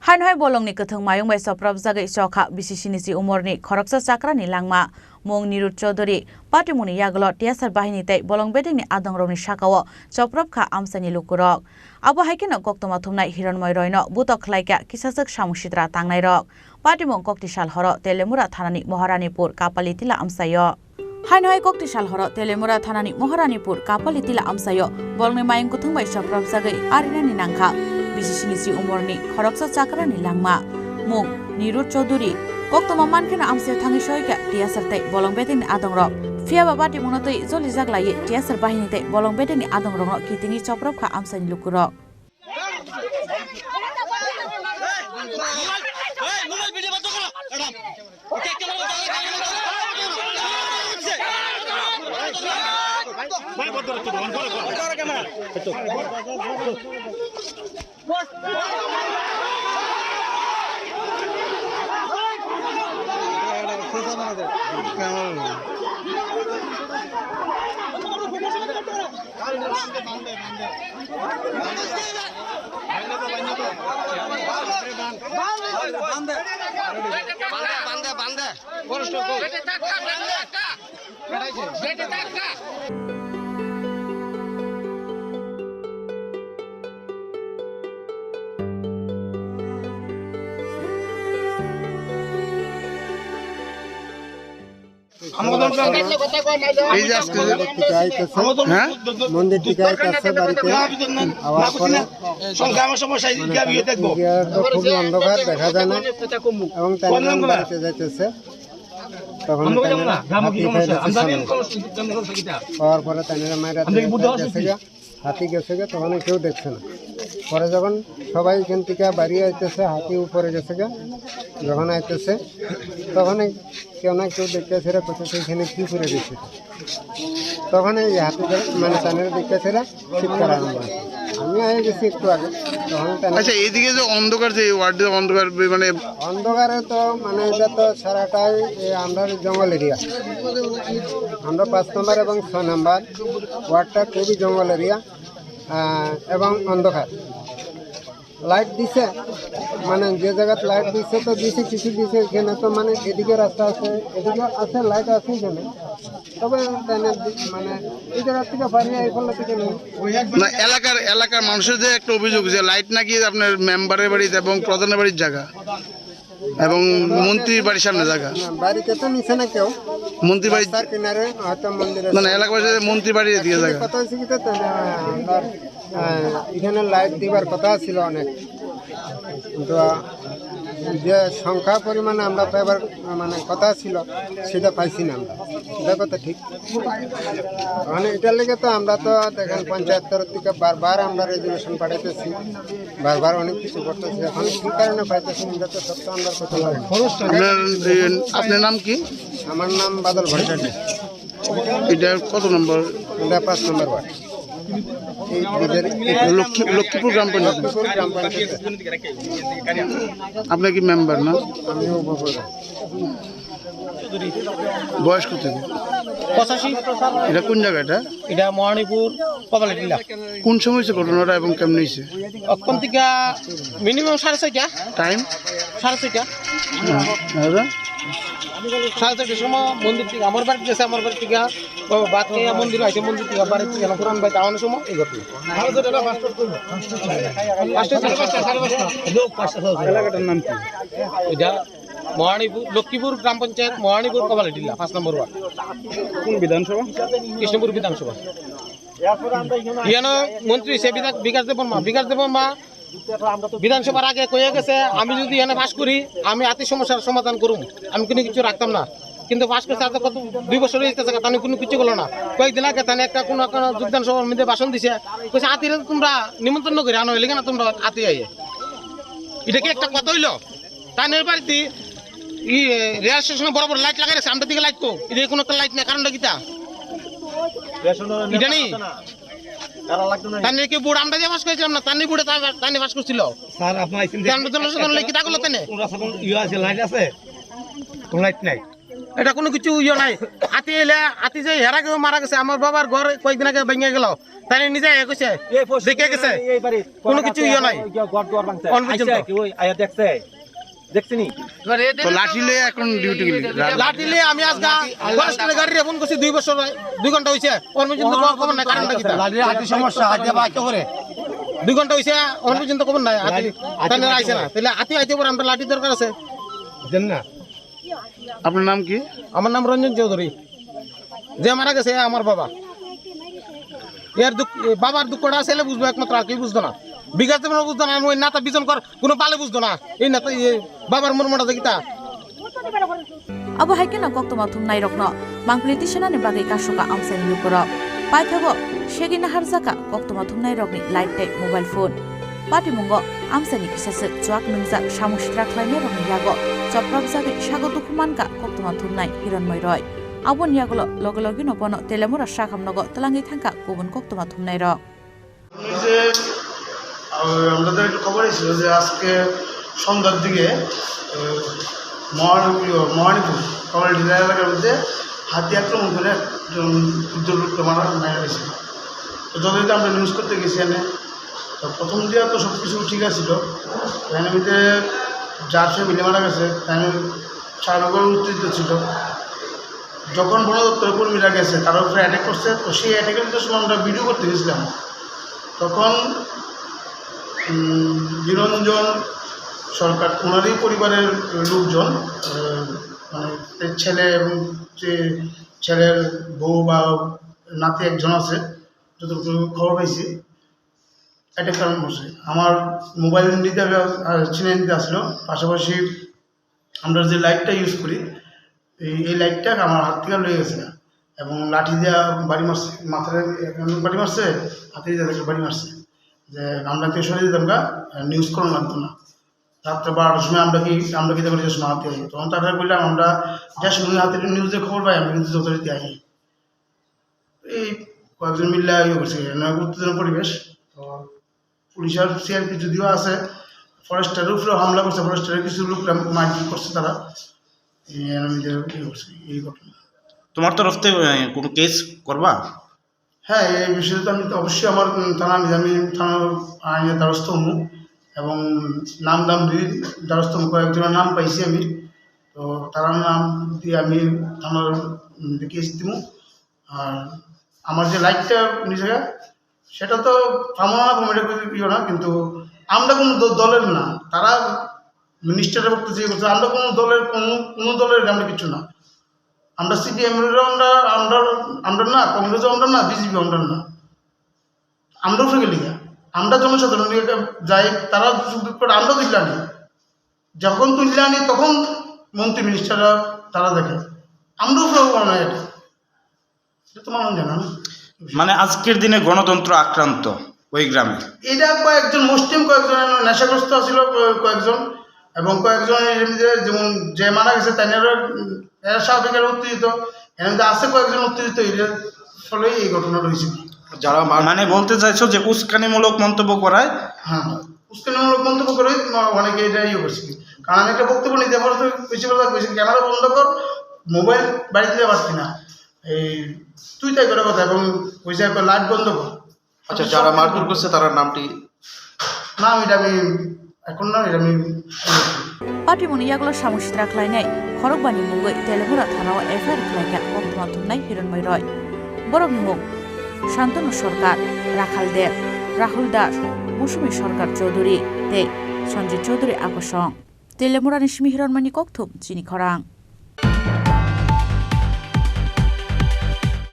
Hanhai bolongni ketheng mayung bai soprab jagai chokha BCC umorni khoroksa chakrani langma mong Nirut Chaudhary patimuni yaglo tiasar bahini tei bolong bedingni adangrokni sakao choprab kha amsani lukurok abo haikeno koktoma thumnai hironmoy roino butok khlaika kisachak samushitra tangnai rok patimong koktisal horo telemura thanani Moharanipur Kapalitila amsayo Hanhai koktisal horo telemura thanani Moharanipur Kapalitila amsayo bolongni mayung ketheng bai soprab jagai arinani nangkha BCC umorni khoroksa chakrani langma mung Nirut Chaudhary koktoma mankena amse thangi soika tiasar tei bolong bedingni adangrok fiaba bati munotoi joli jaglai tiasar bahini tei bolong bedingni adangrok kitingi choprab kha amsani lukurok মন্দির টিকায় কাছে বাড়িতে আওয়াজ করে খুবই অন্ধকার দেখা যায় না এবং তার বাড়িতে যাইতেছে তখন পাওয়ার পরে তাইনের মায়ের হাতি গেছে গে তখন কেউ দেখছে না পরে যখন সবাই এখান থেকে বাড়ি আইতেছে হাতি উপরে গেছে গে যখন আইতেছে তখন কেউ না কেউ দেখতেছে কোথাও এখানে কী করে দিচ্ছে তখন এই হাতি মানে তানের দেখতেছে চিৎকার আরম্ভ হয় আমি আগে গেছি একটু আগে তখন আচ্ছা এইদিকে যে অন্ধকার যে ওয়ার্ডে অন্ধকার মানে অন্ধকারে তো মানে এটা তো সারাটাই আমরা জঙ্গল এরিয়া আমরা 5 নম্বর এবং 6 নম্বর ওয়ার্ডটা খুবই জঙ্গল এরিয়া এবং অন্ধকার লাইট দিছে মানে যে জায়গায় লাইট দিছে তো দিছে কিছু দিছে এখানে তো মানে এদিকে রাস্তা আছে এদিকে আছে লাইট আছে এখানে তবে মানে এই জায়গা থেকে বাড়িয়ে এই ফলে থেকে না এলাকার মানুষের যে একটা অভিযোগ যে লাইট নাকি আপনার মেম্বারের বাড়িতে এবং প্রধানের বাড়ির জায়গা এবং মন্ত্রীর বাড়ির সামনে জায়গা বাড়িতে তো নিছে না কেউ মন্ত্রী বাড়ি তার কিনারে হয়তো মন্দিরে না এলাকাবাসী মন্ত্রী বাড়ির দিকে জায়গা কথা হচ্ছে কি তো এখানে লাইট দিবার কথা ছিল অনেক কিন্তু যে সংখ্যা পরিমাণে আমরা পাইবার মানে কথা ছিল সেটা পাইছি না আমরা এটা কথা ঠিক মানে এটার লেগে তো আমরা তো দেখেন পঞ্চায়েত তরফ থেকে বারবার আমরা রেজুলেশন পাঠাইতেছি বারবার অনেক কিছু করতেছি এখন কী কারণে পাইতেছি এটা তো সত্য আমরা কথা লাগে আপনার নাম কি আমার নাম বাদল ভট্টাচার্য এটা কত নম্বর এটা 5 নম্বর ওয়ার্ড লক্ষ্মীপুর গ্রাম পঞ্চায়েত আপনার কি মেম্বার না আমি উপপ্রধান বয়স কত 85 এটা কোন জায়গাটা এটা মহারানীপুর কপালিটিলা কোন সময় হয়েছে ঘটনাটা এবং কেমন হয়েছে অক্ষণ থেকে মিনিমাম 6:30 টাইম 6:30 6:30 সময় মন্দির থেকে আমার বাড়ি গেছে আমার বাড়ি থেকে বাদ খেয়ে মন্দির আছে মন্দির থেকে বাড়ি থেকে পুরান বাড়ি যাওয়ানোর সময় এই ঘটনা এলাকাটার নাম কি এটা মহারানীপুর লক্ষ্মীপুর গ্রাম পঞ্চায়েত মহারানীপুর কপালিটিলা 5 নম্বর ওয়ার্ড কোন বিধানসভা কৃষ্ণপুর বিধানসভা ইয়ানো মন্ত্রী সে বিকাশ দেবন মা বিধানসভার আগে কয়ে গেছে আমি যদি এখানে পাস করি আমি আতি সমস্যার সমাধান করুম আমি কোনো কিছু রাখতাম না কিন্তু পাস করছে আজ কত 2 বছর হয়েছে তাহলে কোনো কিছু করলো না কয়েকদিন আগে তাহলে একটা কোনো যোগদান সভার মধ্যে ভাষণ দিছে কইছে আতিরে তোমরা নিমন্ত্রণ করে আনো হইলে না তোমরা আতি আইয়ে এটা কি একটা কথা হইলো তানের বাড়িতে রেল স্টেশনে বড় বড় লাইট লাগাই রেখেছে আমরা দিকে লাইট কো এটা কোনো একটা লাইট না কারণটা কিতা এটা নেই তানে কি বুড় আমরা যে বাস করেছিলাম না তানি বুড়ে তানি বাস করছিল স্যার আপনি আইছেন আমরা জনসাধারণ লাগি তা করলো তানে কোন রাস্তা ইয়ে আছে লাইট আছে কোন লাইট নাই এটা কোনো কিছু ইয়ে নাই আতি এলে আতি যে হেরা কেউ মারা গেছে আমার বাবার ঘর কয়েকদিন আগে ভেঙে গেল তাই নিজে কইছে দেখে গেছে কোনো কিছু ইয়ে নাই অন পর্যন্ত। তো লাঠি লয়ে এখন ডিউটি গেলি লাঠি লিয়ে আমি আজকে ফরেস্টের গাড়ি ফোন করছি 2 ঘন্টা হয়েছে অন পর্যন্ত খবর নাই কারণটা কি সমস্যা হাতে বাকি করে 2 ঘন্টা হয়েছে অন পর্যন্ত খবর নাই আতি তাহলে আইছে না তাহলে আতি আইতে পরে আমরা লাঠি দরকার আছে না। আপনার নাম কি? আমার নাম রঞ্জন চৌধুরী যে মারা গেছে আমার বাবা এর দুঃখ বাবার দুঃখটা ছেলে বুঝবো একমাত্র আর কি বুঝতো না বিকাশ দেব বুঝতো না ওই নাতা বিজন কর কোনো পালে বুঝতো না এই নাতা বাবার মর্মটা দেখিতা abo haikena koktoma thumnai rokno mangpliti senani bagai kasuka amsani lukoro paithago segina harjaka koktoma thumnai rokni light tech mobile phone patimungo amsani kisase chuak nungjak samustra khlainai rokni yago choprab jage sagotu kumanka koktoma thumnai hironmoi roy abon yagulo logologi nopono telemura sakhamnogo talangi thangka kubun koktoma thumnai rok যে আমাদের একটু খবর ছিল যে আজকে সন্ধ্যার দিকে মহানিপুর community এলাকার মধ্যে হাতি আক্রমণ করে উজ্জ্বল মারা মারা গেছে। তো যতদিন আমরা নিউজ করতে গেছি এনে তো প্রথম দিয়ে তো সব কিছু ঠিক আছিল এখানে মধ্যে যার ফ্যামিলি মারা গেছে তাই সারাগর উত্তেজিত ছিল। যখন বন দপ্তরের কর্মীরা গেছে তার উপরে অ্যাটাক করছে তো সেই অ্যাটাকের সময় আমরা ভিডিও করতে গেছিলাম তখন নিরঞ্জন সরকার ওনারই পরিবারের লোকজন মানে ছেলে এবং যে ছেলের বউ বা নাতি একজন আছে যতটুকু খবর পাইছি অ্যাটাক কারণ করছে। আমার মোবাইল নিতে চিনে নিতে আসলো পাশাপাশি আমরা যে লাইটটা ইউজ করি এই লাইটটা আমার হাত থেকে লয়ে গেছে এবং লাঠি দেওয়া বাড়ি মারছে মাথায় বাড়ি মারছে হাতে দিয়ে বাড়ি মারছে যে আমরা থেকে সরিয়ে দিতাম গা নিউজ করানো লাগতো না। রাত্রে 12টার সময় আমরা কি দেখি যে সময় হাতে আসি তখন তারপরে বললাম আমরা যে সময় হাতের নিউজে খবর পাই আমরা কিন্তু যথারীতি আসি। এই কয়েকজন মিললে ইয়ে করছে উত্তেজনা পরিবেশ। তো পুলিশের সিআরপি যদিও আছে ফরেস্টের উপরে হামলা করছে ফরেস্টের কিছু লোক মারপিট করছে তারা ইয়ে করছে এই ঘটনা। তোমার তরফ থেকে কোনো কেস করবা? হ্যাঁ এই বিষয়ে তো আমি তো অবশ্যই আমার থানা নিজামী থানার আইনের দ্বারস্থ হবো এবং নাম দ্বারস্থ হবো কয়েকজনের নাম পাইছি আমি তো তার নাম দিয়ে আমি থানার কেস দিব। আর আমার যে লাইটটা নিজে সেটা তো থামো না কমিটি ইয়ে না কিন্তু আমরা কোনো দলের না তারা মিনিস্টারের বক্তব্য ইয়ে করছে আমরা কোনো দলের আমরা কিছু না আমরা সিপিএমেরও আমরা না কংগ্রেসও আমরা না বিজেপি আমরা না আমরা উঠে গেলি আমরা জনসাধারণ যাই তারা আমরা তুললে আনি যখন তুললে আনি তখন মন্ত্রী মিনিস্টাররা তারা দেখে আমরা উঠে না এটা তো মানুষ জানা না। মানে আজকের দিনে গণতন্ত্র আক্রান্ত ওই গ্রামে এটা কয়েকজন মুসলিম কয়েকজন নেশাগ্রস্ত ছিল কয়েকজন এবং কয়েকজন যেমন যে মারা গেছে তারা স্বাভাবিক উত্তেজিত এর মধ্যে আছে কয়েকজন উত্তেজিত এর ফলে এই ঘটনাটা হয়েছে। যারা মানে বলতে চাইছো যে উস্কানিমূলক মন্তব্য করায়? হ্যাঁ উস্কানিমূলক মন্তব্য করে অনেকে এটা ইয়ে করছে কারণ আমি একটা বক্তব্য নিতে পারো তো বেশি কথা কইছি ক্যামেরা বন্ধ কর মোবাইল বাড়ি দিতে পারছি না এই তুই তাই করে কথা এবং কইছে লাইট বন্ধ কর। আচ্ছা যারা মারধর করছে তার নামটি না এটা আমি এখন না এটা আমি patimuni yaglo samustra khlainai khorogbani mungoi telemura thanao FIR khlaika koktoma thumnai hironmoi roy borok mung Shantanu সরকার রাখাল দেব রাহুল দাস মৌসুমী সরকার চৌধুরী তে সঞ্জয় চৌধুরী আকর্ষণ তেলেমুরা নিশমি হিরণমণি কক্থুম চিনি খরাং।